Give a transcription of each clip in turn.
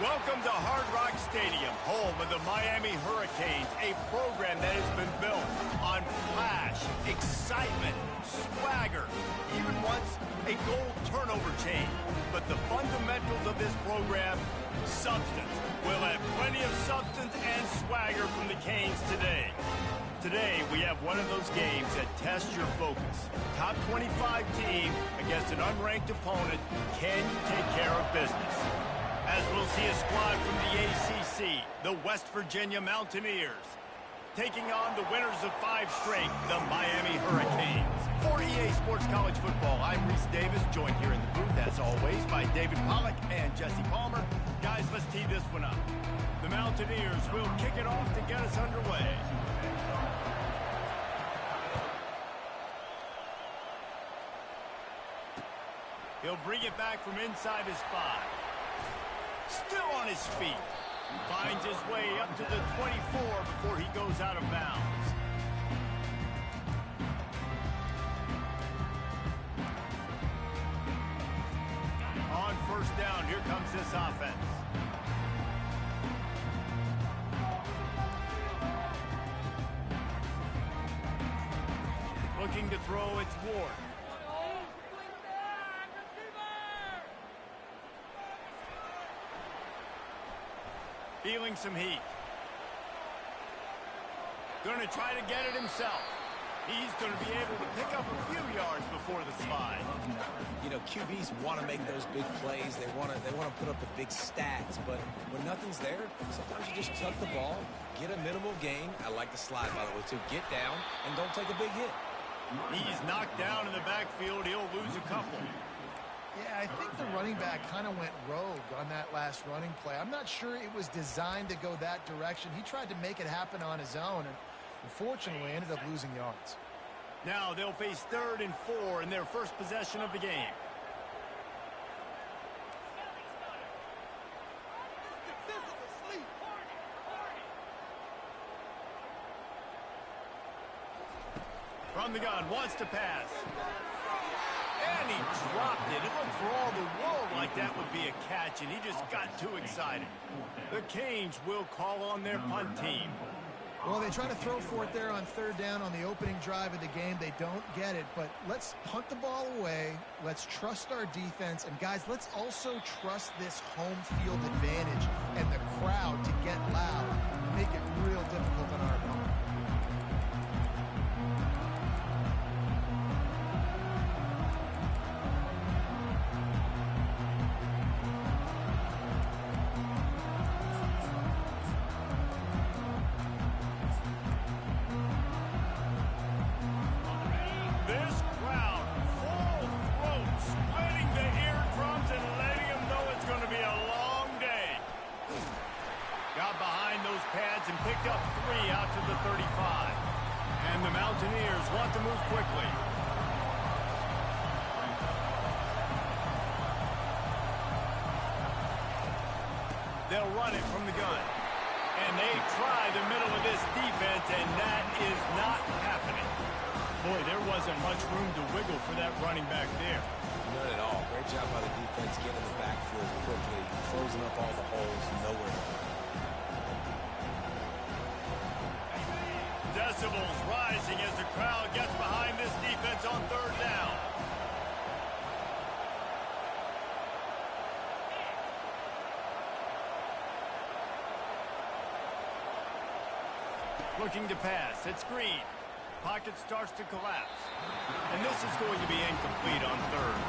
Welcome to Hard Rock Stadium, home of the Miami Hurricanes, a program that has been built on flash, excitement, swagger, even once a goal turnover chain. But the fundamentals of this program, substance. We'll have plenty of substance and swagger from the Canes today. Today, we have one of those games that tests your focus. Top 25 team against an unranked opponent. Can you take care of business? As we'll see a squad from the ACC, the West Virginia Mountaineers, taking on the winners of 5 straight, the Miami Hurricanes. For EA Sports College Football, I'm Reese Davis, joined here in the booth, as always, by David Pollack and Jesse Palmer. Guys, let's tee this one up. The Mountaineers will kick it off to get us underway. He'll bring it back from inside his 5. Still on his feet. Finds his way up to the 24 before he goes out of bounds. On first down, here comes this offense. Looking to throw, it's Ward. Feeling some heat. Going to try to get it himself. He's going to be able to pick up a few yards before the slide. You know, QBs want to make those big plays. They want to put up the big stats. But when nothing's there, sometimes you just tuck the ball, get a minimal gain. I like the slide, by the way, too. Get down and don't take a big hit. He's knocked down in the backfield. He'll lose a couple. Yeah, I think the running back kind of went rogue on that last running play. I'm not sure it was designed to go that direction. He tried to make it happen on his own, and unfortunately ended up losing yards. Now they'll face 3rd and 4 in their first possession of the game. From the gun, wants to pass. And he dropped it. It looked for all the world like that would be a catch, and he just got too excited. The Canes will call on their punt team. Well, they try to throw for it there on 3rd down on the opening drive of the game. They don't get it, but let's punt the ball away. Let's trust our defense. And, guys, let's also trust this home field advantage and the crowd to get loud and make it real difficult on our opponent. And picked up 3 out to the 35. And the Mountaineers want to move quickly. They'll run it from the gun. And they try the middle of this defense, and that is not happening. Boy, there wasn't much room to wiggle for that running back there. None at all. Great job by the defense getting in the backfield quickly, closing up all the holes, nowhere to go. Decibels rising as the crowd gets behind this defense on 3rd down. Looking to pass. It's Green. Pocket starts to collapse. And this is going to be incomplete on 3rd.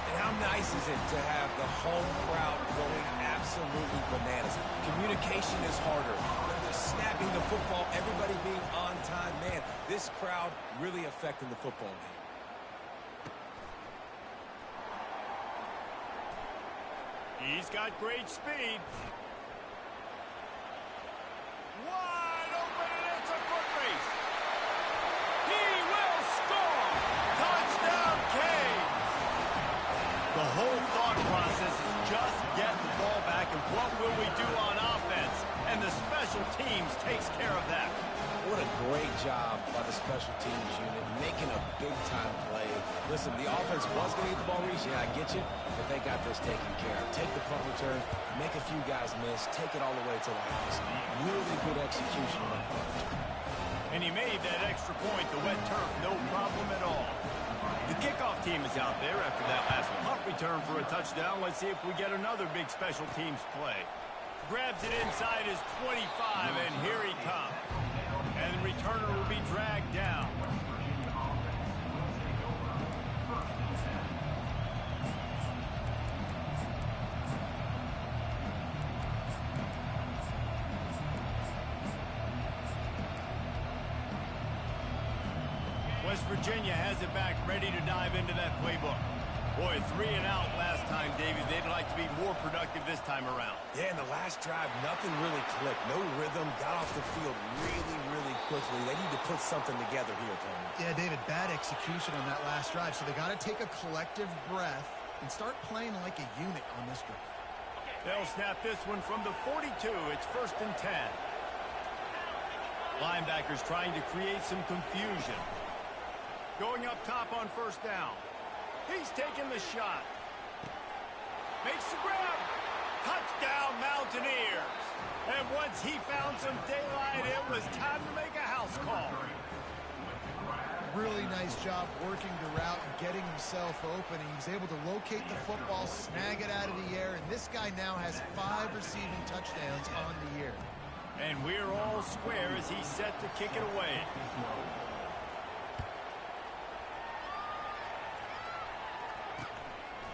And how nice is it to have the home crowd going absolutely bananas? Communication is harder. Snapping the football, everybody being on time. Man, this crowd really affecting the football game. He's got great speed. Wide open, and it's a foot race. He will score. Touchdown, Canes. The whole thought process is just get the ball back, and what will we do on offense? And the special teams takes care of that. What a Great job by the special teams unit, making a big-time play. Listen, the offense was going to get the ball reached. Yeah, I get you, but they got this taken care of. Take the punt return, make a few guys miss, take it all the way to the house. Really good execution on that punt return. And he made that extra point, the wet turf, no problem at all. The kickoff team is out there after that last punt return for a touchdown. Let's see if we get another big special teams play. Grabs it inside his 25, and here he comes. And the returner will be dragged down. West Virginia has it back, ready to dive into that playbook. Boy, 3 and out last time, David. They'd like to be more productive this time around. Yeah, in the last drive, nothing really clicked. No rhythm, got off the field really quickly. They need to put something together here, Tony. Yeah, David, bad execution on that last drive. So they got to take a collective breath and start playing like a unit on this drive. They'll snap this one from the 42. It's 1st and 10. Linebackers trying to create some confusion. Going up top on 1st down. He's taking the shot. Makes the grab. Touchdown, Mountaineers. And once he found some daylight, it was time to make a house call. Really nice job working the route and getting himself open. He was able to locate the football, snag it out of the air, and this guy now has 5 receiving touchdowns on the year. And we're all square as he's set to kick it away.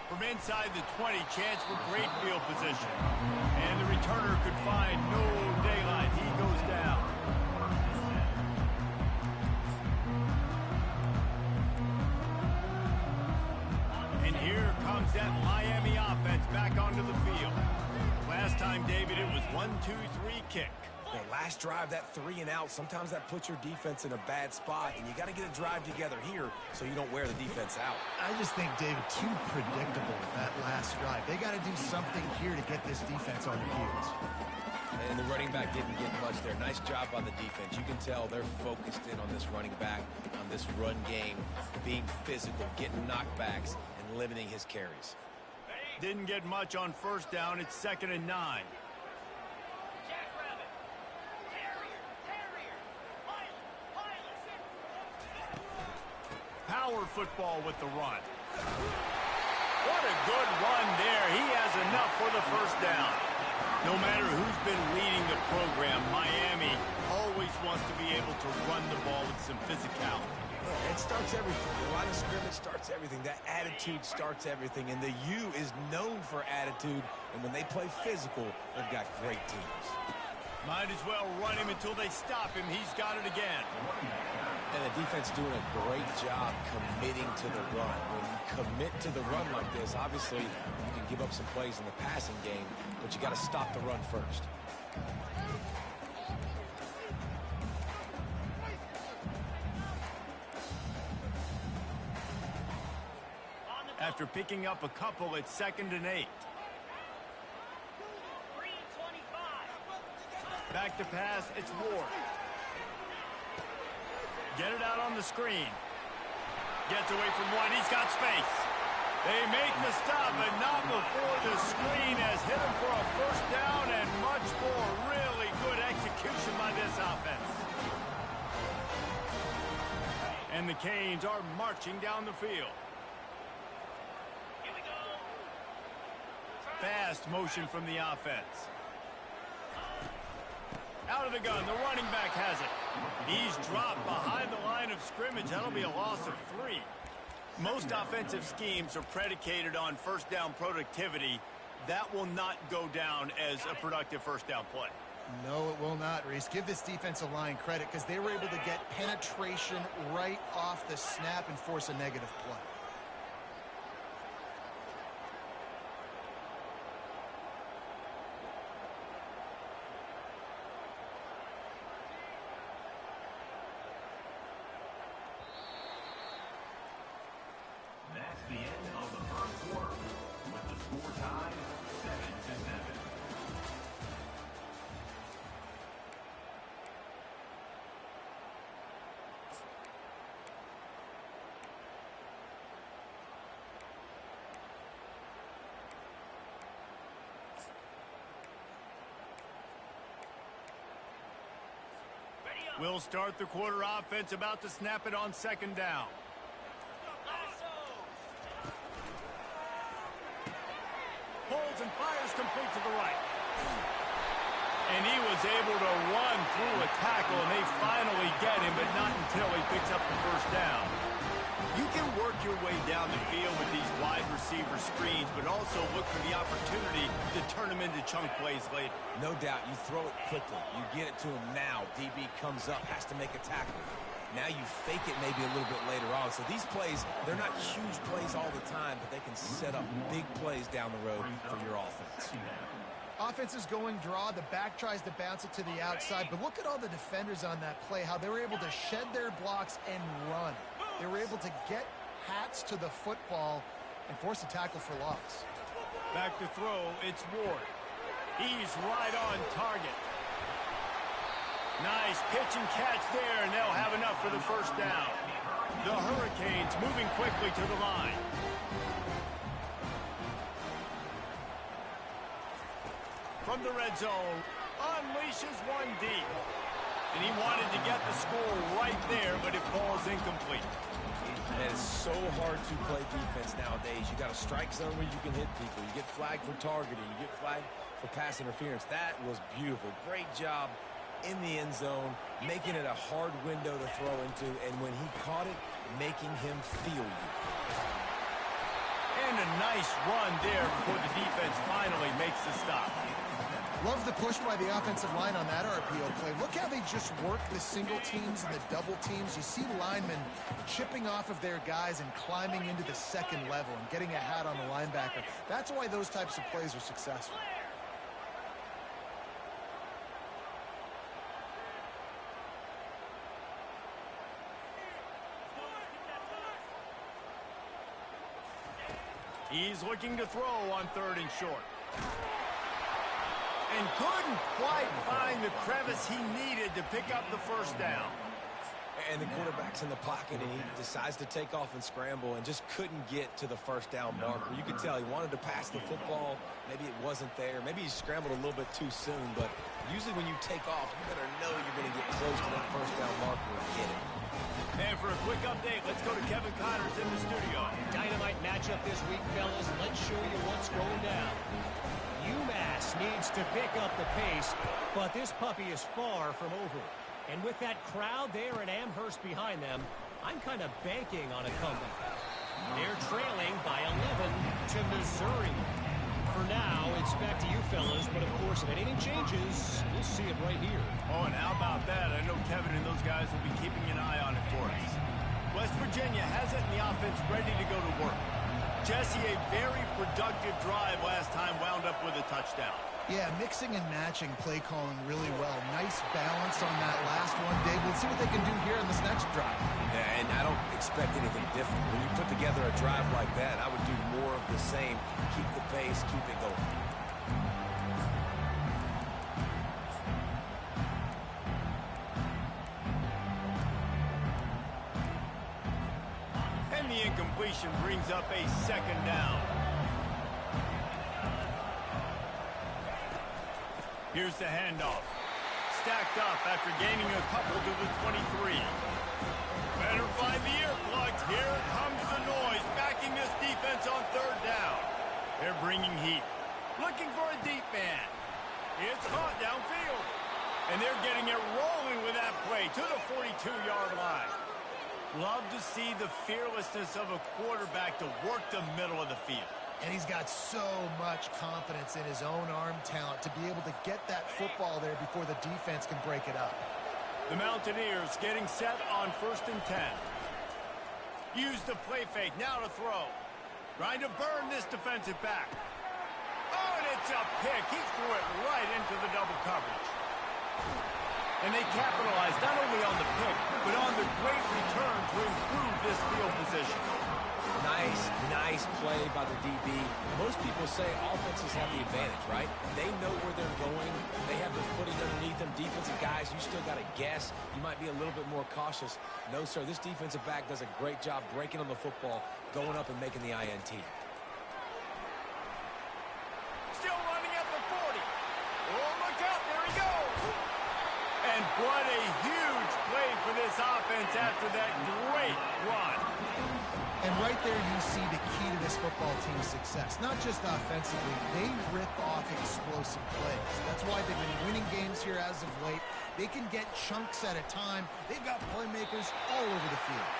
From inside the 20, chance for great field position. And the returner could find no daylight. He goes down. And here comes that Miami offense back onto the field. Last time, David, it was 1-2-3 kick. Man, last drive, that 3 and out, sometimes that puts your defense in a bad spot, and you got to get a drive together here so you don't wear the defense out. I just think, David, too predictable that last drive. They got to do something here to get this defense on their heels. And the running back didn't get much there. Nice job by the defense. You can tell they're focused in on this running back, on this run game, being physical, getting knockbacks, and limiting his carries. Didn't get much on 1st down. It's 2nd and 9. Power football with the run. What a good run there. He has enough for the 1st down. No matter who's been leading the program, Miami always wants to be able to run the ball with some physicality. It starts everything. The line of scrimmage starts everything. That attitude starts everything. And the U is known for attitude. And when they play physical, they've got great teams. Might as well run him until they stop him. He's got it again. And the defense doing a great job committing to the run. When you commit to the run like this, obviously you can give up some plays in the passing game, but you got to stop the run first. After picking up a couple, it's 2nd and 8. Back to pass, it's Ward. Get it out on the screen. Gets away from one, he's got space. They make the stop, but not before the screen has hit him for a 1st down and much more. Really good execution by this offense. And the Canes are marching down the field. Fast motion from the offense. Out of the gun, the running back has it. He's dropped behind the line of scrimmage. That'll be a loss of 3. Most offensive schemes are predicated on 1st down productivity. That will not go down as a productive 1st down play. No, it will not, Reese. Give this defensive line credit because they were able to get penetration right off the snap and force a negative play. That's the end of the 1st quarter, with the score tied 7-7. We'll start the quarter offense, about to snap it on second down. Holds and fires complete to the right. And he was able to run through a tackle, and they finally get him, but not until he picks up the first down. You can work your way down the field with these wide receiver screens, but also look for the opportunity to turn them into chunk plays later. No doubt, you throw it quickly. You get it to him now. DB comes up, has to make a tackle. Now you fake it maybe a little bit later on. So these plays, they're not huge plays all the time, but they can set up big plays down the road for your offense. Offense is going draw. The back tries to bounce it to the outside, but look at all the defenders on that play, how they were able to shed their blocks and run. They were able to get hats to the football and force a tackle for loss. Back to throw, it's Ward. He's right on target. Nice pitch and catch there, and they'll have enough for the first down. The Hurricanes moving quickly to the line. From the red zone, unleashes one deep. And he wanted to get the score right there, but it falls incomplete. And it's so hard to play defense nowadays. You got a strike zone where you can hit people. You get flagged for targeting. You get flagged for pass interference. That was beautiful. Great job in the end zone, making it a hard window to throw into, and when he caught it, making him feel you. And a nice run there before the defense finally makes the stop. Love the push by the offensive line on that RPO play. Look how they just work the single teams and the double teams. You see linemen chipping off of their guys and climbing into the second level and getting a hat on the linebacker. That's why those types of plays are successful. He's looking to throw on third and short. And couldn't quite find the crevice he needed to pick up the first down. And the quarterback's in the pocket, and he decides to take off and scramble and just couldn't get to the first down marker. You could tell he wanted to pass the football. Maybe it wasn't there. Maybe he scrambled a little bit too soon. But usually when you take off, you better know you're going to get close to that first down marker and get it. And for a quick update, let's go to Kevin Connors in the studio. Dynamite matchup this week, fellas. Let's show you what's going down. UMass needs to pick up the pace, but this puppy is far from over. And with that crowd there at Amherst behind them, I'm kind of banking on a comeback. They're trailing by 11 to Missouri. For now, it's back to you fellas, but of course, if anything changes, we'll see it right here. Oh, and how about that? I know Kevin and those guys will be keeping an eye on it for us. West Virginia has it in the offense ready to go to work. Jesse, a very productive drive last time, wound up with a touchdown. Yeah, mixing and matching play calling really well. Nice balance on that last one, Dave. Let's see what they can do here in this next drive. Yeah, and I don't expect anything different. When you put together a drive like that, I would do more of the same. Keep the pace, keep it going. And the incompletion brings up a second down. Here's the handoff. Stacked up after gaining a couple to the 23. Better find the earplugs. Here comes the noise, backing this defense on third down. They're bringing heat. Looking for a deep man. It's caught downfield. And they're getting it rolling with that play to the 42-yard line. Love to see the fearlessness of a quarterback to work the middle of the field. And he's got so much confidence in his own arm talent to be able to get that football there before the defense can break it up. The Mountaineers getting set on 1st and 10. Use the play fake, now to throw. Trying to burn this defensive back. Oh, and it's a pick. He threw it right into the double coverage. And they capitalized not only on the pick, but on the great return to improve this field position. Nice play by the DB. Most people say offenses have the advantage, right? They know where they're going. They have their footing underneath them. Defensive guys, you still got to guess. You might be a little bit more cautious. No, sir, this defensive back does a great job breaking on the football, going up and making the INT. Still running at the 40. Oh, look out, there he goes. And what a huge right there you see the key to this football team's success. Not just offensively, they rip off explosive plays. That's why they've been winning games here as of late. They can get chunks at a time. They've got playmakers all over the field.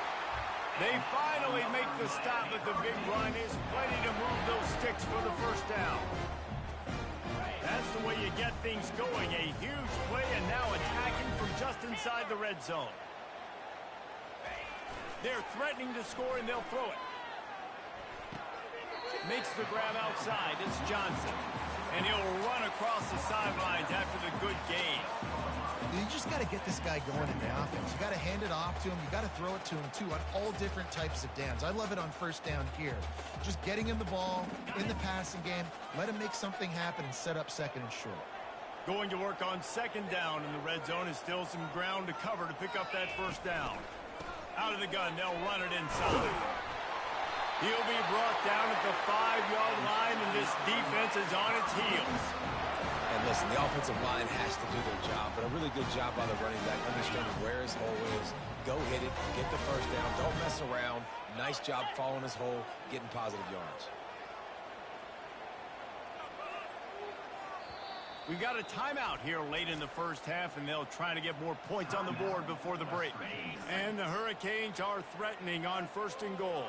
They finally make the stop, but the big run is plenty to move those sticks for the first down. That's the way you get things going. A huge play, and now attacking from just inside the red zone. They're threatening to score, and they'll throw it. Makes the grab outside. It's Johnson. And he'll run across the sidelines after the good gain. You just got to get this guy going in the offense. You got to hand it off to him. You got to throw it to him, too, on all different types of downs. I love it on first down here. Just getting him the ball in the passing game. Let him make something happen and set up second and short. Going to work on second down in the red zone is still some ground to cover to pick up that first down. Out of the gun, they'll run it inside. He'll be brought down at the 5-yard line, and this defense is on its heels. And listen, the offensive line has to do their job, but a really good job by the running back, understanding where his hole is. Go hit it, get the first down, don't mess around. Nice job following his hole, getting positive yards. We've got a timeout here late in the first half, and they'll try to get more points on the board before the break. And the Hurricanes are threatening on first and goal.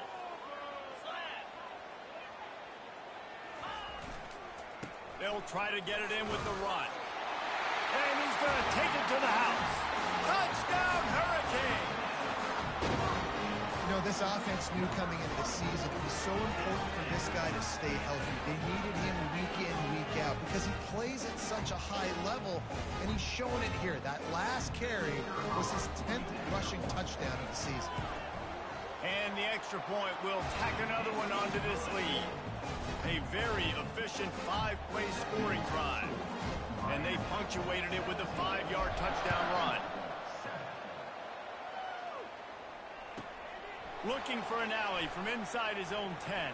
They'll try to get it in with the run. And he's going to take it to the house. Touchdown, Hurricane! You know, this offense knew coming into the season it was so important for this guy to stay healthy. They needed him week in, week out because he plays at such a high level, and he's showing it here. That last carry was his 10th rushing touchdown of the season. And the extra point will tack another one onto this lead. A very efficient 5-play scoring drive. And they punctuated it with a 5-yard touchdown run. Looking for an alley from inside his own 10.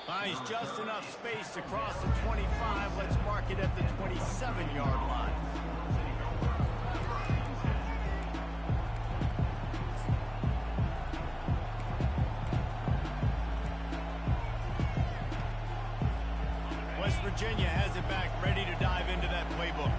Finds just enough space to cross the 25. Let's mark it at the 27-yard line. West Virginia has it back, ready to dive into that playbook.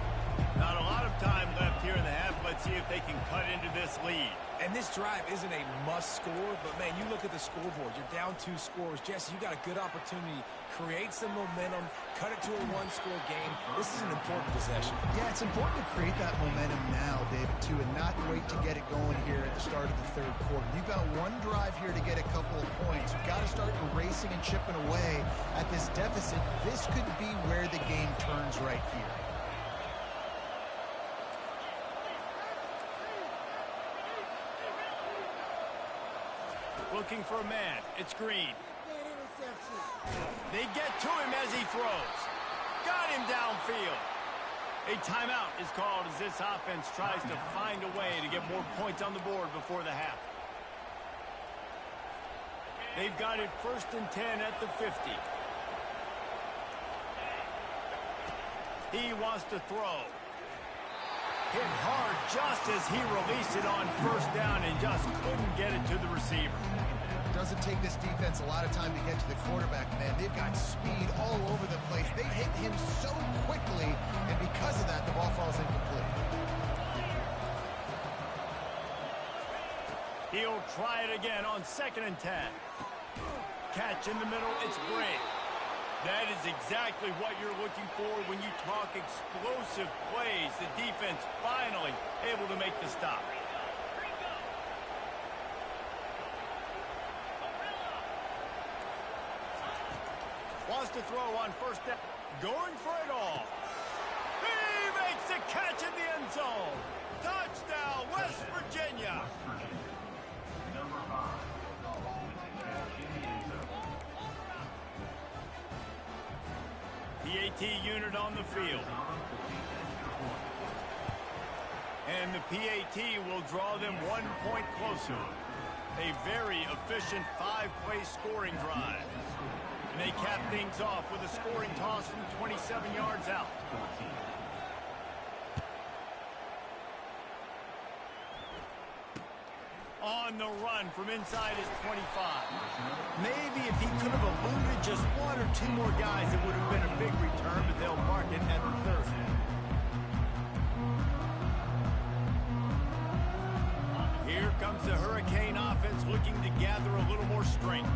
Not a lot of time left here in the half. Let's see if they can cut into this lead. And this drive isn't a must score, but, man, you look at the scoreboard. You're down 2 scores. Jesse, you got a good opportunity. Create some momentum. Cut it to a 1-score game. This is an important possession. Yeah, it's important to create that momentum now, David, too, and not wait to get it going here at the start of the third quarter. You've got one drive here to get a couple of points. You've got to start erasing and chipping away at this deficit. This could be where the game turns right here. Looking for a man. It's Green. They get to him as he throws. Got him downfield. A timeout is called as this offense tries to find a way to get more points on the board before the half. They've got it 1st and 10 at the 50. He wants to throw. Hit hard just as he released it on first down and just couldn't get it to the receiver. Doesn't take this defense a lot of time to get to the quarterback, man. They've got speed all over the place. They hit him so quickly, and because of that, the ball falls incomplete. He'll try it again on 2nd and 10. Catch in the middle, it's Gray. That is exactly what you're looking for when you talk explosive plays. The defense finally able to make the stop. Wants to throw on first down. Going for it all. He makes the catch in the end zone. Touchdown, West Virginia. Number 5. Catch in the end zone. PAT unit on the field. And the PAT will draw them 1 point closer. A very efficient 5-play scoring drive. And they cap things off with a scoring toss from 27 yards out. On the run from inside his 25. Maybe if he could have eluded just one or two more guys, it would have been a big return, but they'll mark it at the 30. Here comes the Hurricane offense looking to gather a little more strength.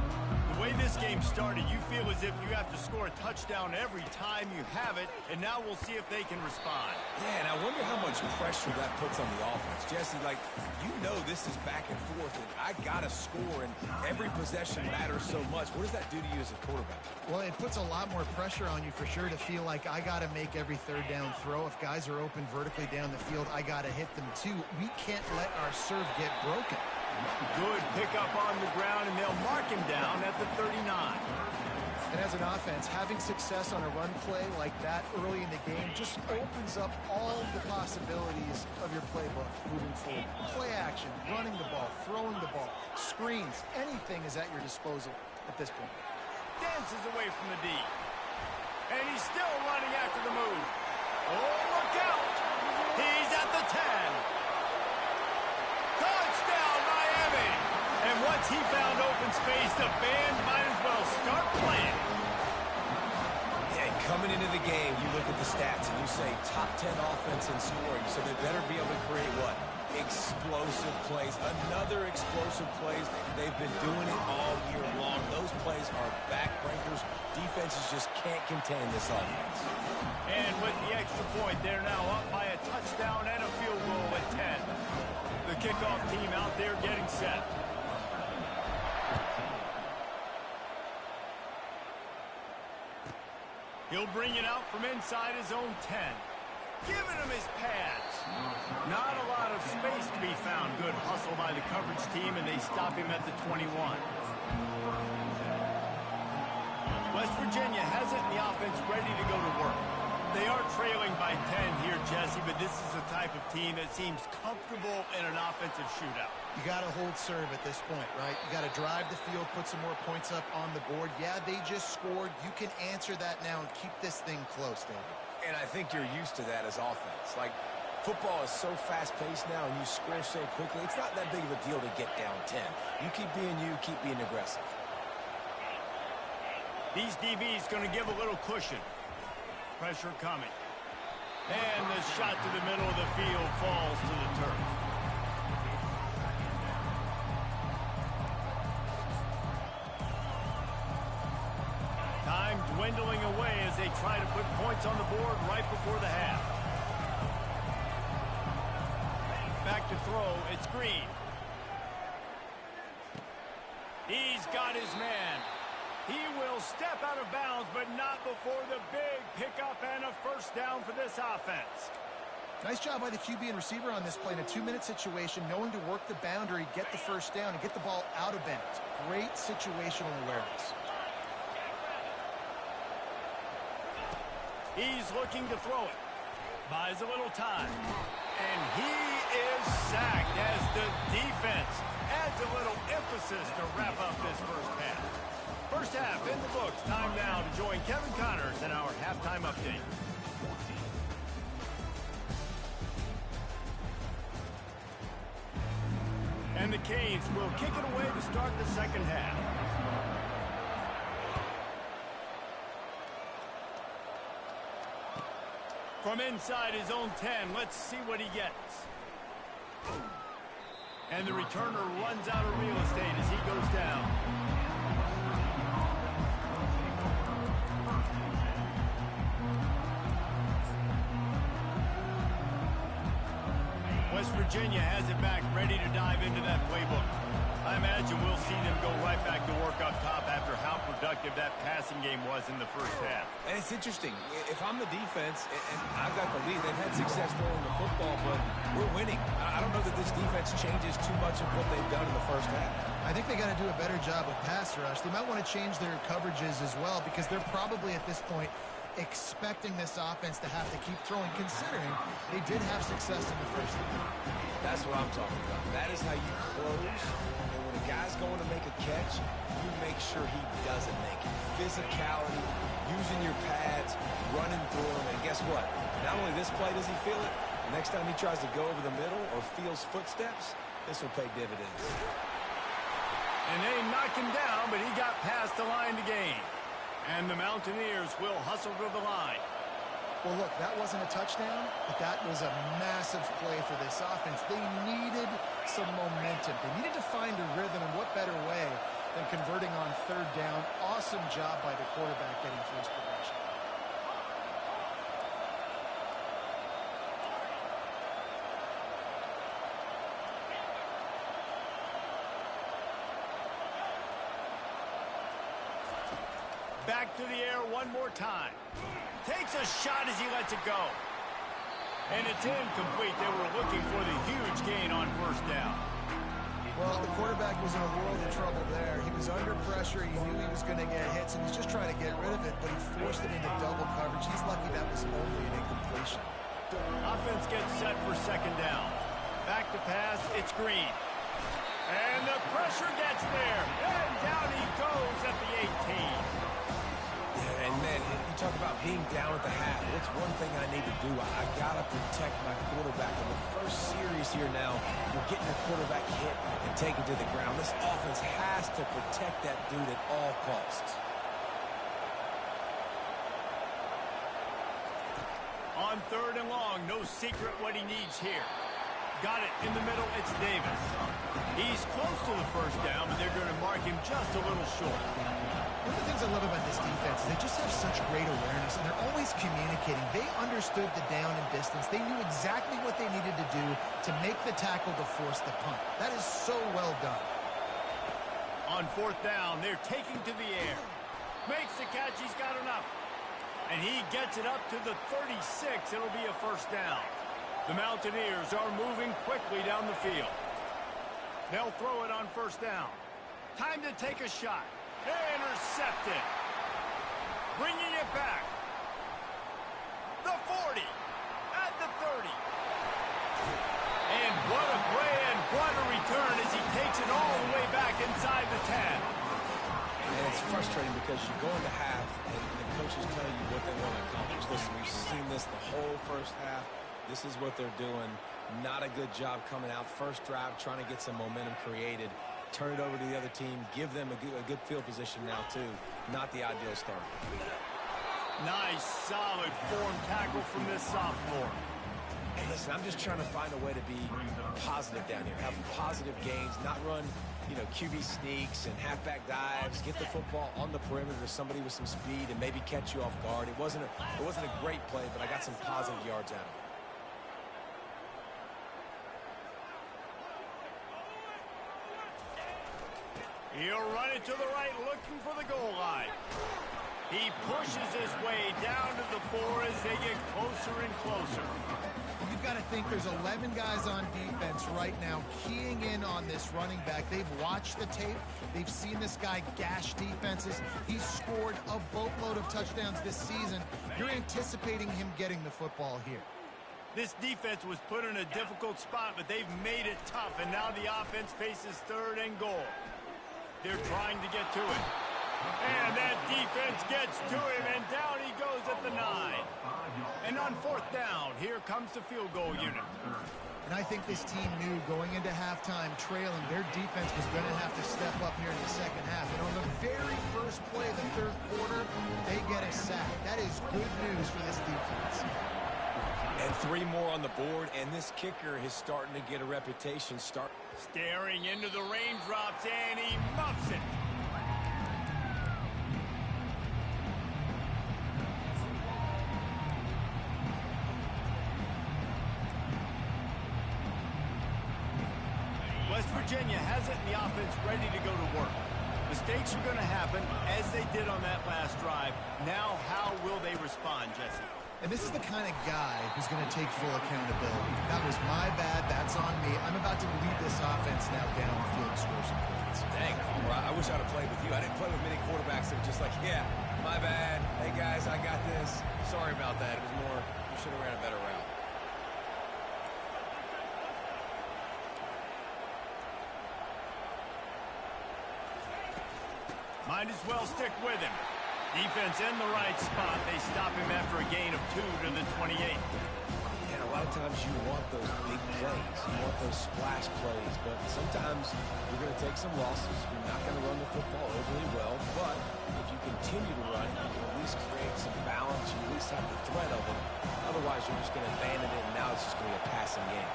The way this game started, you feel as if you have to score a touchdown every time you have it, and now we'll see if they can respond. Yeah, and I wonder how much pressure that puts on the offense. Jesse, like, you know this is back and forth, and I got to score, and every possession matters so much. What does that do to you as a quarterback? Well, it puts a lot more pressure on you for sure to feel like I got to make every third down throw. If guys are open vertically down the field, I got to hit them too. We can't let our serve get broken. Good pickup on the ground, and they'll mark him down at the 39. And as an offense, having success on a run play like that early in the game just opens up all the possibilities of your playbook moving forward. Play action, running the ball, throwing the ball, screens, anything is at your disposal at this point. Dances away from the D. And he's still running after the move. Oh, look out! He's at the 10. Touchdown, Miami! And once he found open space, the band might as well start playing. Yeah, coming into the game, you look at the stats and you say top 10 offense in scoring, so they better be able to create what? Explosive plays. Another explosive plays. They've been doing it all year long. Those plays are backbreakers. Defenses just can't contain this offense. And with the extra point, they're now up by a touchdown and a field goal at 10. The kickoff team out there getting set. He'll bring it out from inside his own 10. Giving him his pads. Not a lot of space to be found. Good hustle by the coverage team, and they stop him at the 21. West Virginia has it, and the offense ready to go to work. They are trailing by 10 here, Jesse, but this is the type of team that seems comfortable in an offensive shootout. You got to hold serve at this point, right? You got to drive the field, put some more points up on the board. Yeah, they just scored. You can answer that now and keep this thing close, David. And I think you're used to that as offense. Like, football is so fast-paced now, and you score so quickly, it's not that big of a deal to get down 10. You keep being aggressive. These DBs going to give a little cushion. Pressure coming. And the shot to the middle of the field falls to the turf. Time dwindling away as they try to put points on the board right before the half. Back to throw. It's Green. He's got his man. He will step out of bounds, but not before the big pickup and a first down for this offense. Nice job by the QB and receiver on this play in a 2-minute situation, knowing to work the boundary, get the first down, and get the ball out of bounds. Great situational awareness. He's looking to throw it. Buys a little time. And he is sacked as the defense adds a little emphasis to wrap up this first half. First half in the books. Time now to join Kevin Connors in our halftime update. And the Canes will kick it away to start the second half. From inside his own 10, let's see what he gets. And the returner runs out of real estate as he goes down. West Virginia has it back, ready to dive into that playbook. I imagine we'll see them go right back to work up top after how productive that passing game was in the first half. And it's interesting. If I'm the defense and I've got the lead, they've had success throwing the football, but we're winning. I don't know that this defense changes too much of what they've done in the first half. I think they got to do a better job of pass rush. They might want to change their coverages as well, because they're probably at this point expecting this offense to have to keep throwing, considering they did have success in the first half. That's what I'm talking about. That is how you close. And when a guy's going to make a catch, you make sure he doesn't make it. Physicality, using your pads, running through him. And guess what? Not only this play does he feel it, the next time he tries to go over the middle or feels footsteps, This will pay dividends. And they knocked him down, but he got past the line to gain. And the Mountaineers will hustle to the line. Well, look, that wasn't a touchdown, but that was a massive play for this offense. They needed some momentum. They needed to find a rhythm, and what better way than converting on third down. Awesome job by the quarterback getting through his progression. Back to the air one more time. Takes a shot as he lets it go. And it's incomplete. They were looking for the huge gain on first down. Well, the quarterback was in a world of trouble there. He was under pressure. He knew he was going to get hits, and he's just trying to get rid of it, but he forced it into double coverage. He's lucky that was only an incompletion. Offense gets set for second down. Back to pass, it's Green. And the pressure gets there. And down he goes at the 18. Yeah, and man, you talk about being down at the half. What's one thing I need to do? I got to protect my quarterback. In the first series here now, you're getting your quarterback hit and taken to the ground. This offense has to protect that dude at all costs. On third and long, no secret what he needs here. Got it in the middle, it's Davis. He's close to the first down, but they're going to mark him just a little short. One of the things I love about this defense is they just have such great awareness, and they're always communicating. They understood the down and distance. They knew exactly what they needed to do to make the tackle to force the punt. That is so well done. On fourth down, they're taking to the air. Makes the catch, he's got enough. And he gets it up to the 36. It'll be a first down. The Mountaineers are moving quickly down the field. They'll throw it on first down. Time to take a shot. Intercepted. Bringing it back. The 40. At the 30. And what a play and what a return as he takes it all the way back inside the 10. And it's frustrating because you go into half and the coaches tell you what they want to accomplish. Listen, we've seen this the whole first half. This is what they're doing. Not a good job coming out. First drive, trying to get some momentum created. Turn it over to the other team. Give them a good field position now, too. Not the ideal start. Nice, solid form tackle from this sophomore. Hey, listen, I'm just trying to find a way to be positive down here. Have positive gains, not run, QB sneaks and halfback dives. Get the football on the perimeter to somebody with some speed and maybe catch you off guard. It wasn't a great play, but I got some positive yards out of it. He'll run it to the right, looking for the goal line. He pushes his way down to the 4 as they get closer and closer. You've got to think there's 11 guys on defense right now keying in on this running back. They've watched the tape. They've seen this guy gash defenses. He's scored a boatload of touchdowns this season. You're anticipating him getting the football here. This defense was put in a difficult spot, but they've made it tough, and now the offense faces third and goal. They're trying to get to it. And that defense gets to him, and down he goes at the 9. And on fourth down, here comes the field goal unit. And I think this team knew going into halftime trailing, their defense was going to have to step up here in the second half. And on the very first play of the third quarter, they get a sack. That is good news for this defense. And 3 more on the board, and this kicker is starting to get a reputation. Staring into the raindrops, and he muffs it. West Virginia has it in the offense ready to go to work. Mistakes are going to happen, as they did on that last drive. Now, how will they respond, Jesse? And this is the kind of guy who's going to take full accountability. That was my bad. That's on me. I'm about to lead this offense now down the field and score some points. Dang, I wish I'd have played with you. I didn't play with many quarterbacks that were just like, yeah, my bad. Hey, guys, I got this. Sorry about that. It was more, you should have ran a better route. Might as well stick with him. Defense in the right spot. They stop him after a gain of 2 to the 28. And a lot of times you want those big plays. You want those splash plays, but sometimes you're going to take some losses. You're not going to run the football overly well, but if you continue to run, you can at least create some balance. You at least have the threat of it. Otherwise, you're just going to abandon it, and now it's just going to be a passing game.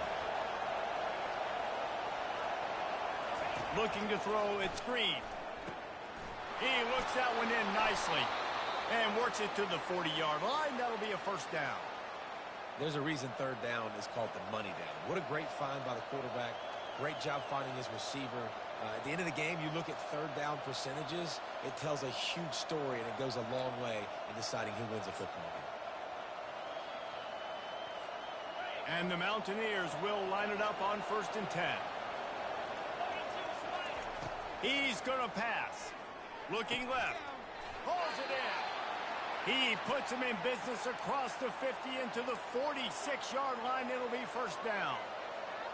Looking to throw, it's Green. He looks that one in nicely and works it to the 40-yard line. That'll be a first down. There's a reason third down is called the money down. What a great find by the quarterback. Great job finding his receiver. At the end of the game, you look at third down percentages. It tells a huge story, and it goes a long way in deciding who wins a football game. And the Mountaineers will line it up on 1st and 10. He's going to pass. Looking left. Pulls it in. He puts him in business across the 50 into the 46-yard line. It'll be first down.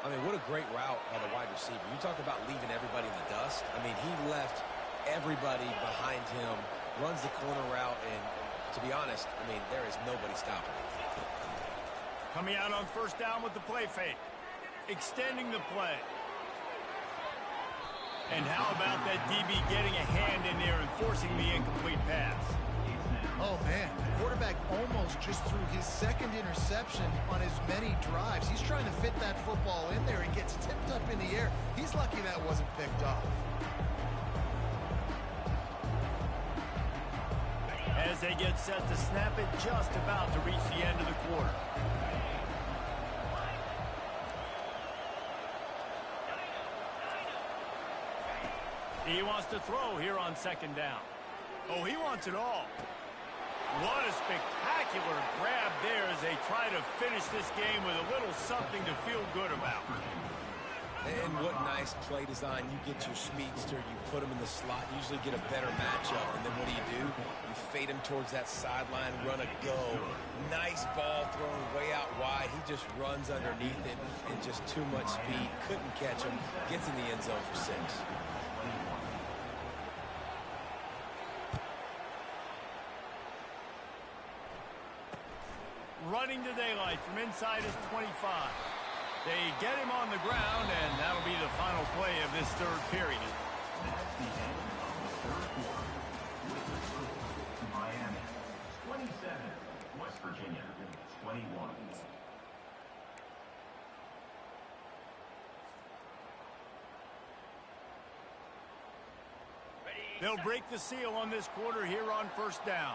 I mean, what a great route by the wide receiver. You talk about leaving everybody in the dust. I mean, he left everybody behind him, runs the corner route, and to be honest, I mean, there is nobody stopping him. Coming out on first down with the play fake. Extending the play. And how about that DB getting a hand in there and forcing the incomplete pass? Oh, man. The quarterback almost just threw his second interception on as many drives. He's trying to fit that football in there. It gets tipped up in the air. He's lucky that wasn't picked off. As they get set to snap it, just about to reach the end of the quarter. He wants to throw here on second down. Oh, he wants it all. What a spectacular grab there as they try to finish this game with a little something to feel good about. And what nice play design. You get your speedster, you put him in the slot, usually get a better matchup, and then what do? You fade him towards that sideline, run a go. Nice ball thrown way out wide. He just runs underneath it and just too much speed. Couldn't catch him. Gets in the end zone for 6. Running to daylight from inside his 25. They get him on the ground, and that'll be the final play of this third period. That's the end of the third quarter. With the score, Miami 27, West Virginia 21. They'll break the seal on this quarter here on first down.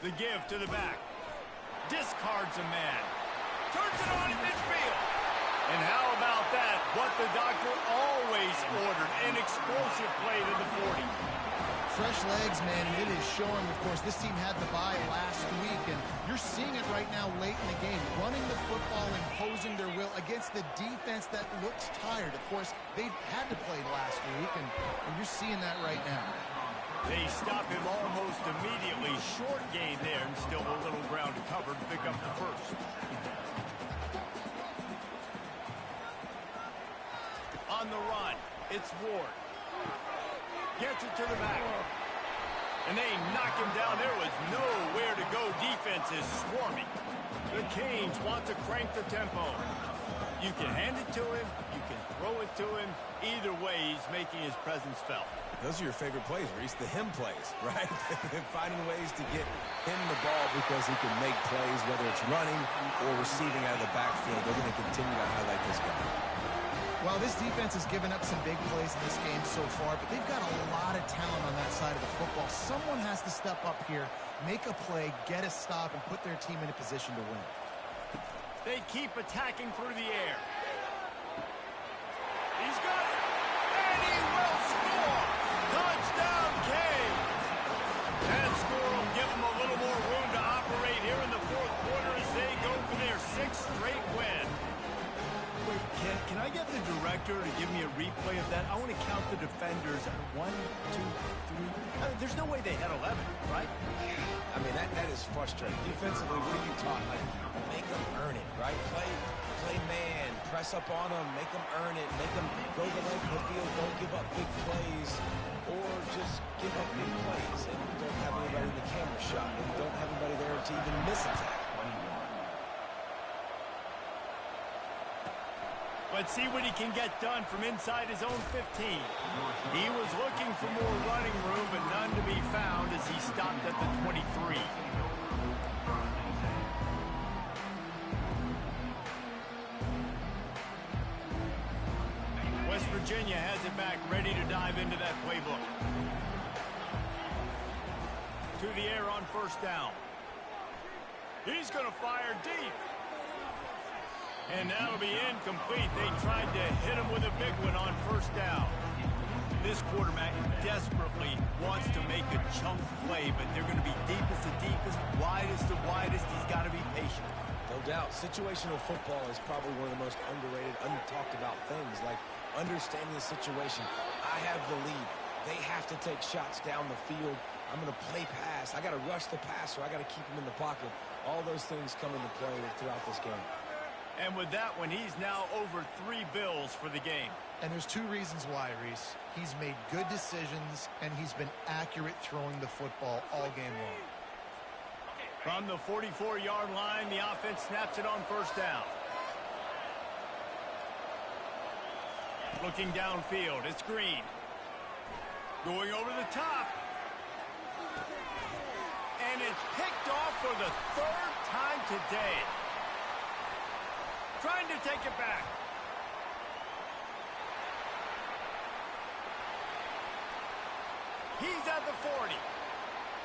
The give to the back. Discards a man. Turns it on in midfield. And how about that? What the doctor always ordered. An explosive play to the 40. Fresh legs, man, and it is showing. Of course, this team had the bye last week, and you're seeing it right now late in the game. Running the football, imposing their will against the defense that looks tired. Of course, they had to play last week, and you're seeing that right now. They stop him almost immediately. Short gain there, and still a little ground to cover to pick up the first. On the run, it's Ward. Gets it to the back. And they knock him down. There was nowhere to go. Defense is swarming. The Canes want to crank the tempo. You can hand it to him. You can throw it to him. Either way, he's making his presence felt. Those are your favorite plays, Reese, the him plays, right? Finding ways to get him the ball because he can make plays, whether it's running or receiving out of the backfield. They're going to continue to highlight this guy. Well, this defense has given up some big plays in this game so far, but they've got a lot of talent on that side of the football. Someone has to step up here, make a play, get a stop, and put their team in a position to win. They keep attacking through the air. He's got it, and he will score! Touchdown, Canes! That score will give them a little more room to operate here in the fourth quarter as they go for their 6th straight win. Wait, can I get the director to give me a replay of that? I want to count the defenders. 1, 2, 3. There's no way they had 11, right? I mean, that is frustrating. Defensively, what are you taught? Like, make them earn it, right? play man, press up on them, make them earn it, make them go the length of the field, don't give up big plays, or just give up big plays and don't have anybody in the camera shot and don't have anybody there to even miss a tackle. Let's see what he can get done from inside his own 15. He was looking for more running room, but none to be found as he stopped at the 23. West Virginia has it back, ready to dive into that playbook. To the air on first down. He's going to fire deep. And that'll be incomplete. They tried to hit him with a big one on first down. This quarterback desperately wants to make a chunk play, but they're going to be deepest to deepest, widest to widest. He's got to be patient. No doubt. Situational football is probably one of the most underrated, untalked about things, like understanding the situation. I have the lead. They have to take shots down the field. I'm going to play pass. I got to rush the passer. I got to keep him in the pocket. All those things come into play throughout this game. And with that one, he's now over 3 bills for the game. And there's 2 reasons why, Reese. He's made good decisions, and he's been accurate throwing the football all game long. From the 44-yard line, the offense snaps it on first down. Looking downfield, it's Green. Going over the top. And it's picked off for the 3rd time today. Trying to take it back. He's at the 40.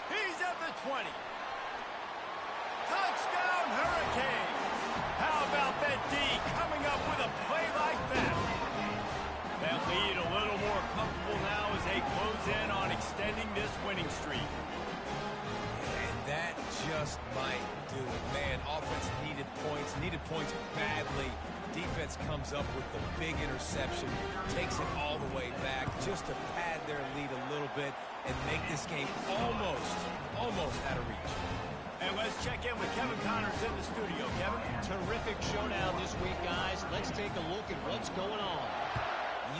He's at the 20. Touchdown, Hurricanes. How about that D coming up with a play like that? That lead a little more comfortable now as they close in on extending this winning streak. And that just might do it. Man, offense needed points badly. Defense comes up with the big interception, takes it all the way back just to pad their lead a little bit and make this game almost out of reach. And let's check in with Kevin Connors in the studio. Kevin? Terrific showdown this week, guys. Let's take a look at what's going on.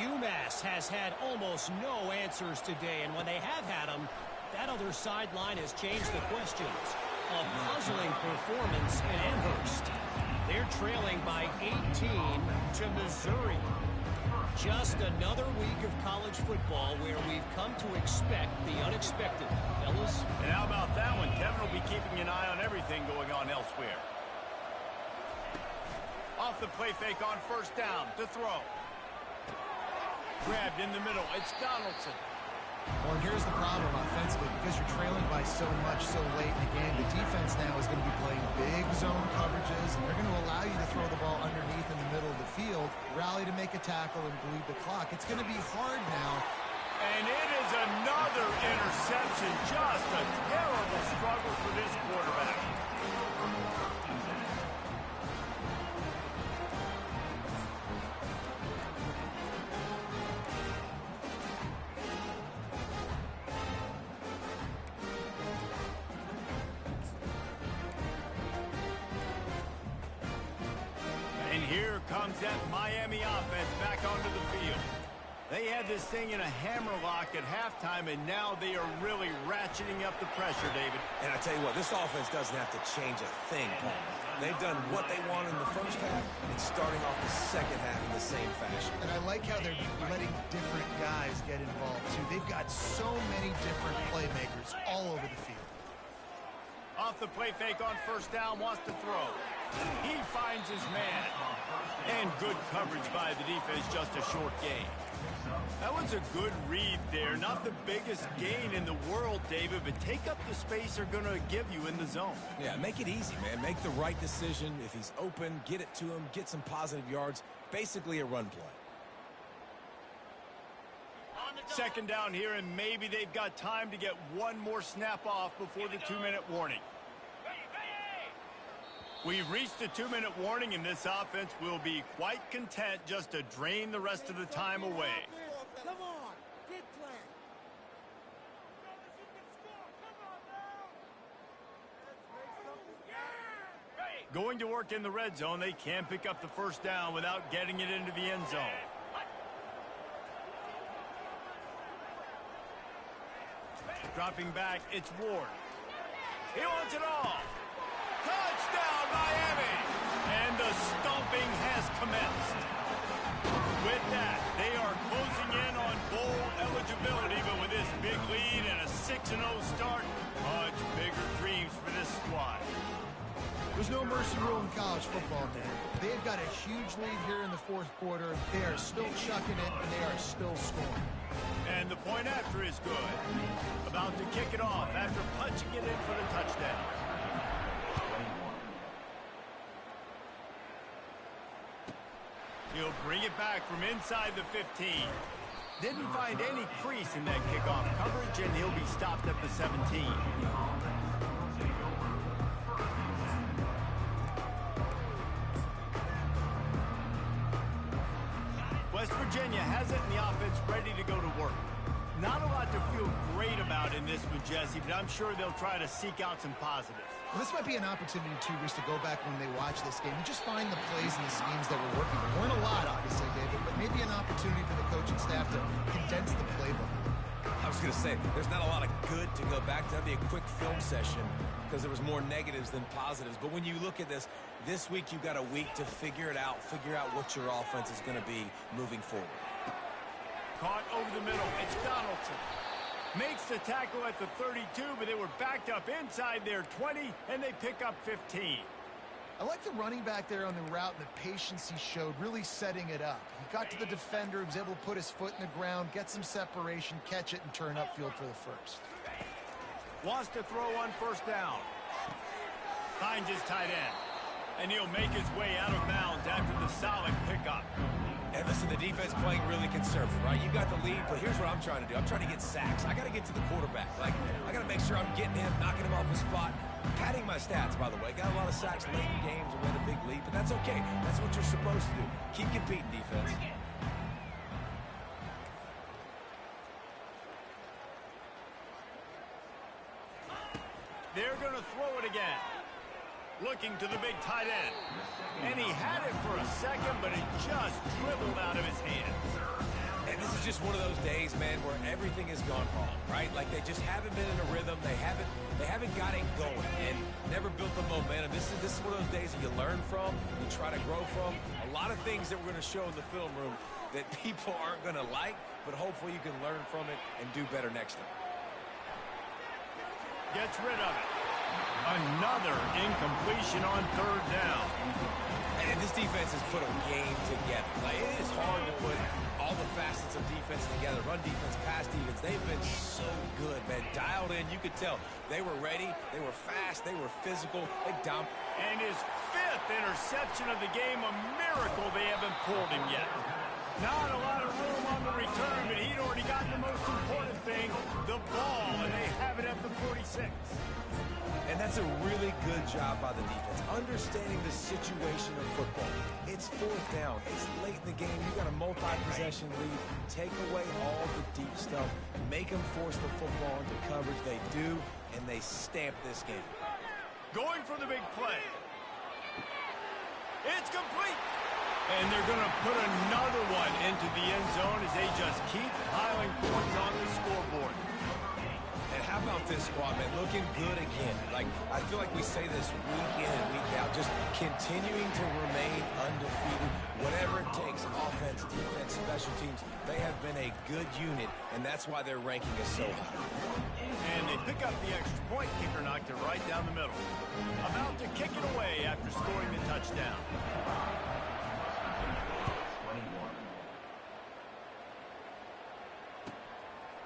UMass has had almost no answers today, and when they have had them, that other sideline has changed the questions. A puzzling performance in Amherst. They're trailing by 18 to Missouri. Just another week of college football where we've come to expect the unexpected. Fellas? And how about that one? Kevin will be keeping an eye on everything going on elsewhere. Off the play fake on first down to throw. Grabbed in the middle. It's Donaldson. Well, and here's the problem offensively. Because you're trailing by so much so late in the game, the defense now is going to be playing big zone coverages, and they're going to allow you to throw the ball underneath in the middle of the field, rally to make a tackle, and bleed the clock. It's going to be hard now. And it is another interception. Just a terrible struggle for this quarterback. And here comes that Miami offense back onto the field. They had this thing in a hammerlock at halftime, and now they are really ratcheting up the pressure, David. And I tell you what, this offense doesn't have to change a thing, Paul. They've done what they want in the first half and starting off the second half in the same fashion. And I like how they're letting different guys get involved, too. They've got so many different playmakers all over the field. Off the play fake on first down, wants to throw. He finds his man. And good coverage by the defense, just a short gain. That was a good read there. Not the biggest gain in the world, David, but take up the space they're going to give you in the zone. Yeah, make it easy, man. Make the right decision. If he's open, get it to him, get some positive yards. Basically a run play. Second down here, and maybe they've got time to get one more snap off before the 2-minute warning. We've reached the 2-minute warning, and this offense will be quite content just to drain the rest of the time away. Come on, get playing. Going to work in the red zone, they can pick up the first down without getting it into the end zone. Dropping back, it's Ward. He wants it all. Touchdown, Miami! And the stomping has commenced. With that, they are closing in on bowl eligibility, but with this big lead and a 6-0 start, much bigger dreams for this squad. There's no mercy rule in college football, man. They've got a huge lead here in the fourth quarter. They are still chucking it, and they are still scoring. And the point after is good. About to kick it off after punching it in for the touchdown. He'll bring it back from inside the 15. Didn't find any crease in that kickoff coverage, and he'll be stopped at the 17. West Virginia has it, and the offense ready to go to work. Not a lot to feel great about in this one, Jesse, but I'm sure they'll try to seek out some positives. Well, this might be an opportunity, too, Reese, to go back when they watch this game and just find the plays and the schemes that were working. There weren't a lot, obviously, David, but maybe an opportunity for the coaching staff to condense the playbook. I was going to say, there's not a lot of good to go back to. That'd be a quick film session because there was more negatives than positives. But when you look at this week you've got a week to figure it out, figure out what your offense is going to be moving forward. Caught over the middle. It's Donaldson. Makes the tackle at the 32, but they were backed up inside their 20, and they pick up 15. I like the running back there on the route and the patience he showed, really setting it up. He got to the defender, he was able to put his foot in the ground, get some separation, catch it, and turn upfield for the first. Wants to throw on first down. Finds his tight end. And he'll make his way out of bounds after the solid pickup. And listen, the defense playing really conservative, right? You got the lead, but here's what I'm trying to do. I'm trying to get sacks. I got to get to the quarterback. Like, I got to make sure I'm getting him, knocking him off the spot. Padding my stats, by the way. Got a lot of sacks late in games and win a big lead, but that's okay. That's what you're supposed to do. Keep competing, defense. They're going to throw it again. Looking to the big tight end. And he had it for a second, but it just dribbled out of his hands. And this is just one of those days, man, where everything has gone wrong, right? Like they just haven't been in a rhythm. They haven't got it going and never built the momentum. This is one of those days that you learn from, you try to grow from. A lot of things that we're going to show in the film room that people aren't going to like, but hopefully you can learn from it and do better next time. Gets rid of it. Another incompletion on third down. And this defense has put a game together. Like, it is hard to put all the facets of defense together. Run defense, pass defense. They've been so good, man. Dialed in. You could tell they were ready. They were fast. They were physical. They dominated. And his fifth interception of the game, a miracle they haven't pulled him yet. Not a lot of room on the return, but he'd already gotten the most important thing, the ball, and they have it at the 46. And that's a really good job by the defense, understanding the situation of football. It's fourth down. It's late in the game. You got a multi-possession lead. Take away all the deep stuff. Make them force the football into coverage. They do, and they stamp this game. Going for the big play. It's complete. And they're going to put another one into the end zone as they just keep piling points on the scoreboard. And how about this squad, man? Looking good again. Like, I feel like we say this week in and week out, just continuing to remain undefeated. Whatever it takes, offense, defense, special teams, they have been a good unit, and that's why their ranking is so high. And they pick up the extra point. Kicker knocked it right down the middle. About to kick it away after scoring the touchdown.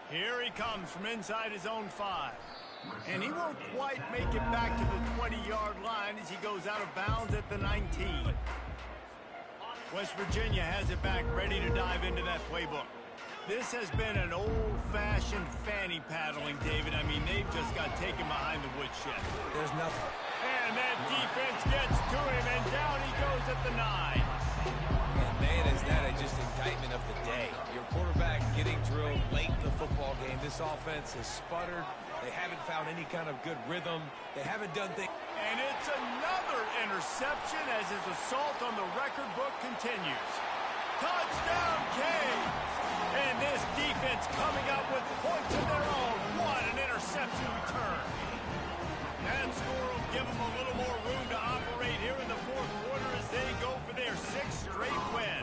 Here he comes from inside his own 5. And he won't quite make it back to the 20-yard line as he goes out of bounds at the 19. West Virginia has it back, ready to dive into that playbook. This has been an old-fashioned fanny paddling, David. I mean, they've just got taken behind the woodshed. There's nothing. And that defense gets to him, and down he goes at the 9. And man, is that just indictment of the day. Your quarterback getting drilled late in the football game. This offense has sputtered. They haven't found any kind of good rhythm. They haven't done things. And it's another interception as his assault on the record book continues. Touchdown, Canes! And this defense coming up with points of their own. What an interception return. That score will give them a little more room to operate here in the fourth quarter as they go for their sixth straight win.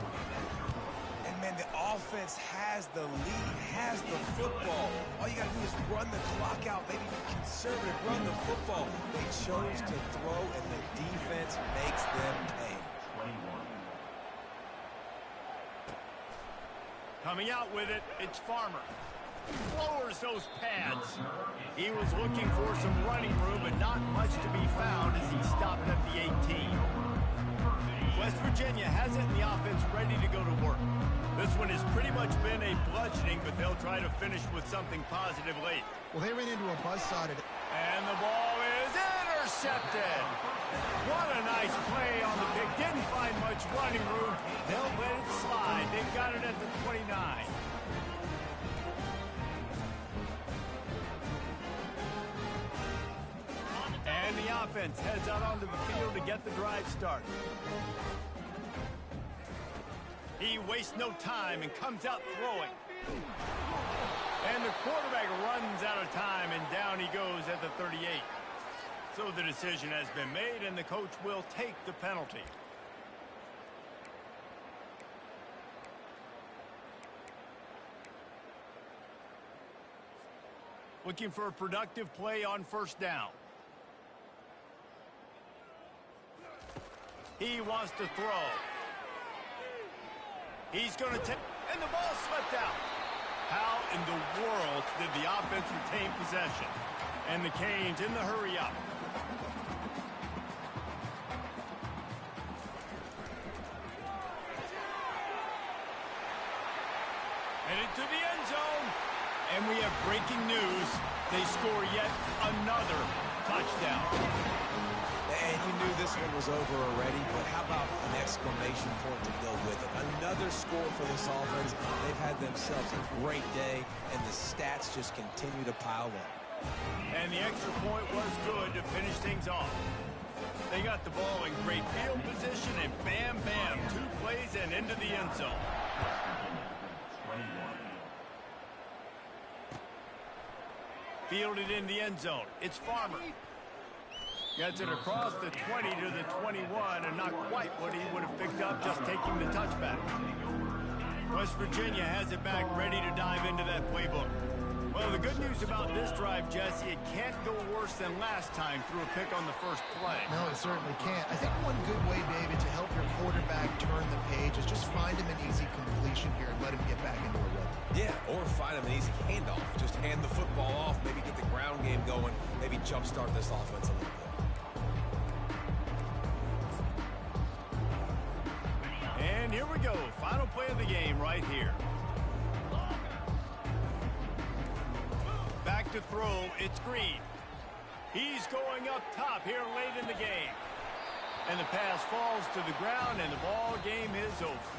And, man, the offense has the lead, has the football. All you got to do is run the clock out, maybe be conservative, run the football. They chose to throw, and the defense makes them pay. 21. Coming out with it, it's Farmer. Lowers those pads. He was looking for some running room, but not much to be found as he stopped at the 18. West Virginia has it in the offense ready to go to work. This one has pretty much been a bludgeoning, but they'll try to finish with something positive late. Well, they ran into a buzzsaw today. And the ball is intercepted. What a nice play on the pick. Didn't find much running room. They'll let it slide. They've got it at the 29. And the offense heads out onto the field to get the drive started. He wastes no time and comes out throwing. And the quarterback runs out of time, and down he goes at the 38. So the decision has been made, and the coach will take the penalty. Looking for a productive play on first down. He wants to throw. He's going to take, and the ball slipped out. How in the world did the offense retain possession? And the Canes in the hurry up. Headed to the end zone. And we have breaking news. They score yet another touchdown. And you knew this one was over already, but how about an exclamation point to go with it? Another score for this offense. They've had themselves a great day, and the stats just continue to pile up. And the extra point was good to finish things off. They got the ball in great field position, and bam, bam, 2 plays and into the end zone. Fielded in the end zone. It's Farmer. Gets it across the 20 to the 21, and not quite what he would have picked up just taking the touchback. West Virginia has it back, ready to dive into that playbook. Well, the good news about this drive, Jesse, it can't go worse than last time through a pick on the first play. No, it certainly can't. I think one good way, David, to help your quarterback turn the page is just find him an easy completion here and let him get back into a rhythm. Yeah, or find him an easy handoff. Just hand the football off, maybe get the ground game going, maybe jumpstart this offense a little bit. And here we go. Final play of the game right here. Back to throw. It's Green. He's going up top here late in the game. And the pass falls to the ground, and the ball game is over.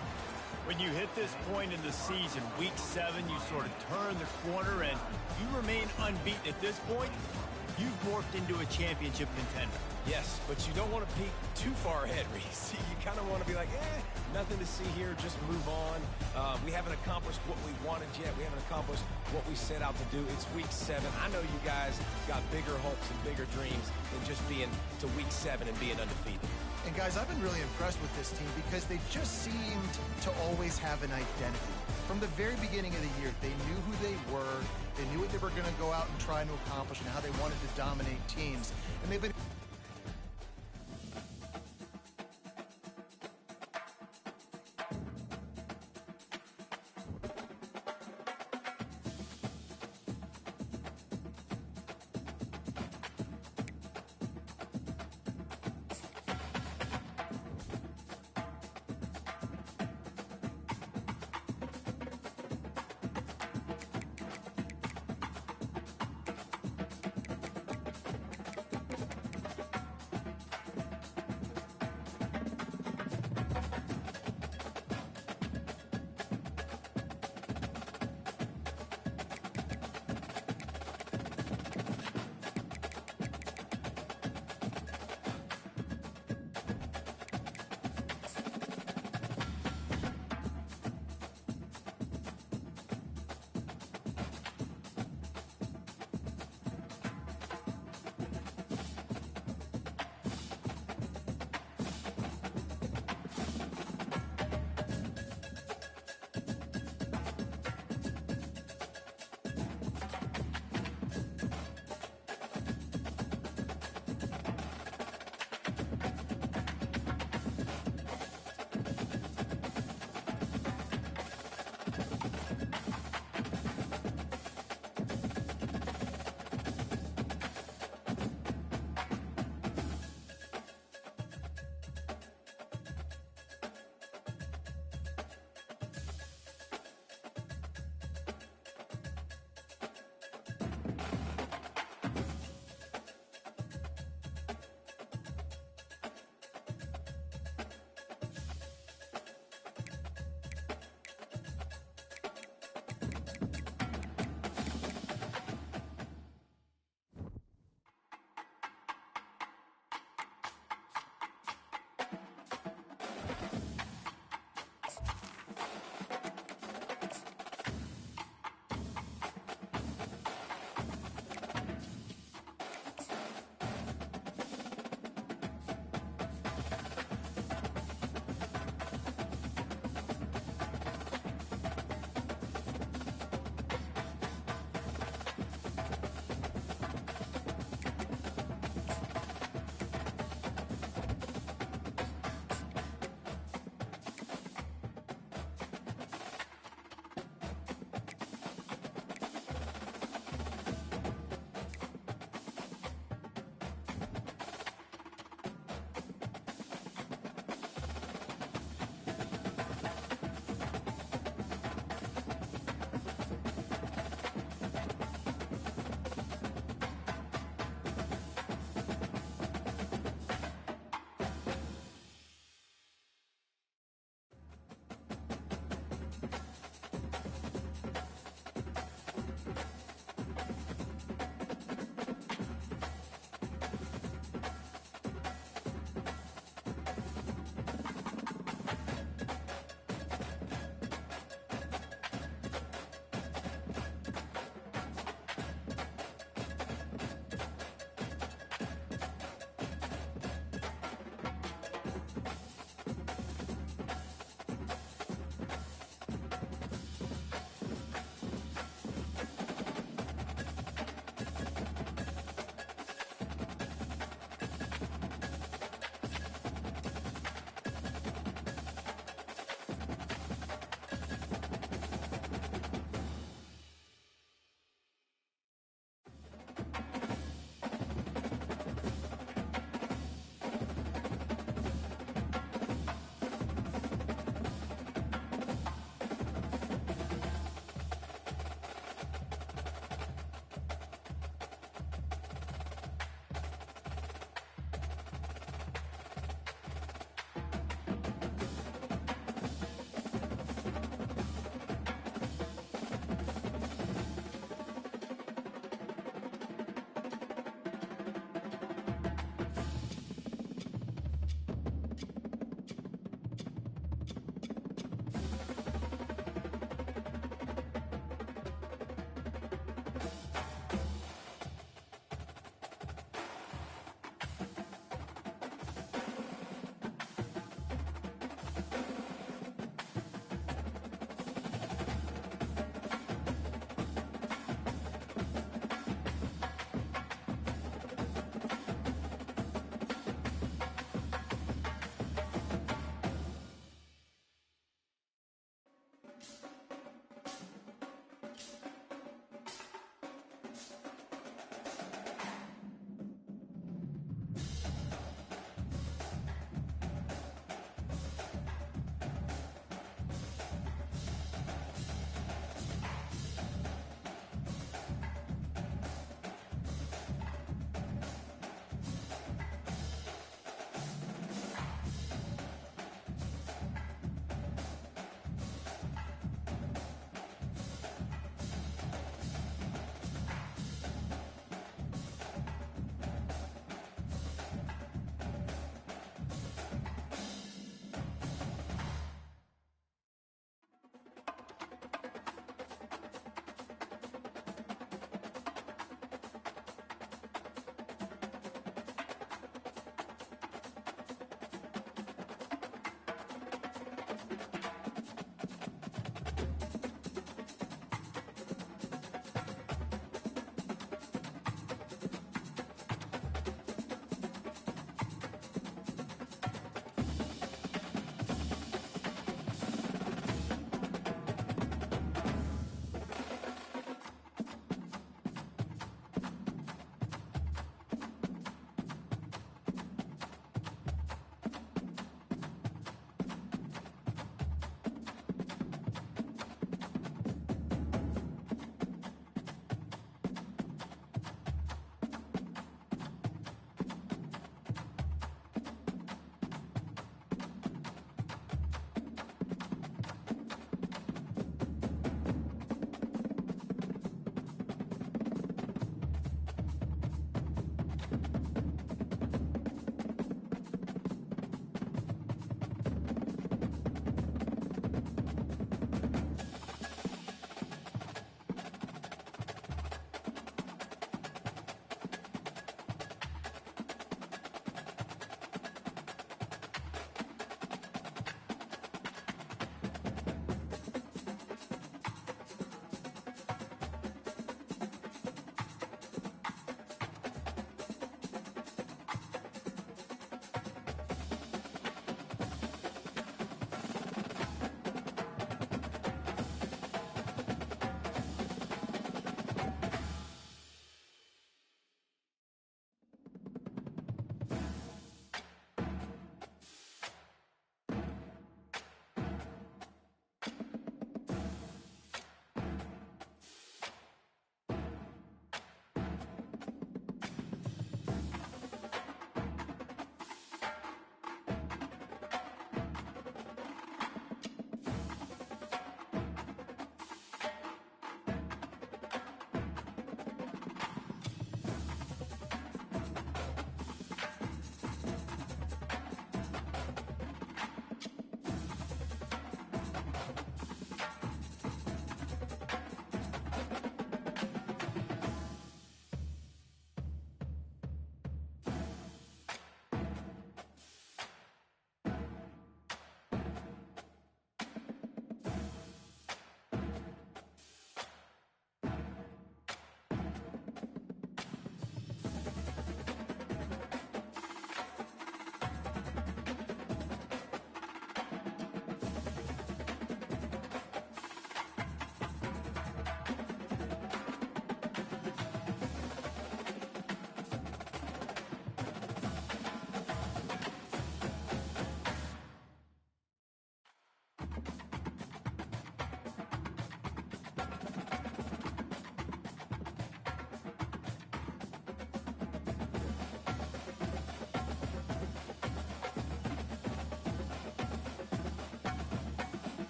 When you hit this point in the season, week 7, you sort of turn the corner, and you remain unbeaten at this point. You've morphed into a championship contender. Yes, but you don't want to peek too far ahead, Reese. You kind of want to be like, nothing to see here, just move on. We haven't accomplished what we wanted yet. We haven't accomplished what we set out to do. It's week 7. I know you guys got bigger hopes and bigger dreams than just being to week 7 and being undefeated. And guys, I've been really impressed with this team because they just seemed to always have an identity. From the very beginning of the year, they knew who they were, they knew what they were going to go out and try to accomplish and how they wanted to dominate teams. And they've been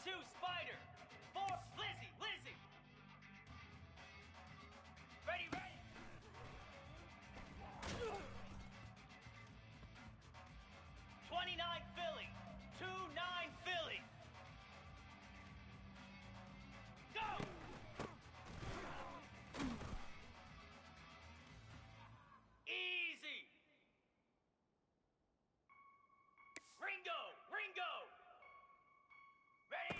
2, Spider. 4, Lizzie. Ready. 29, Philly. 2-9, Philly. Go! Easy. Ringo. Ready?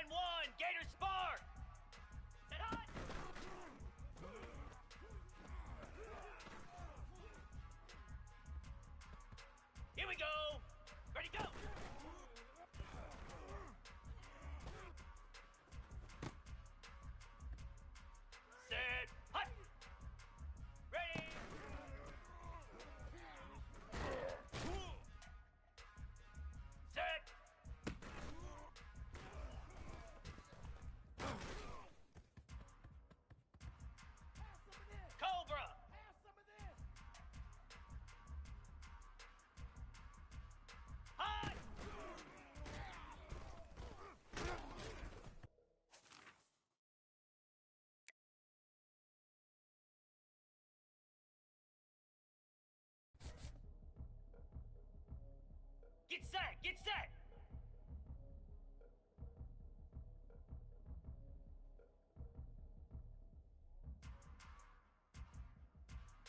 1. Gator spawn.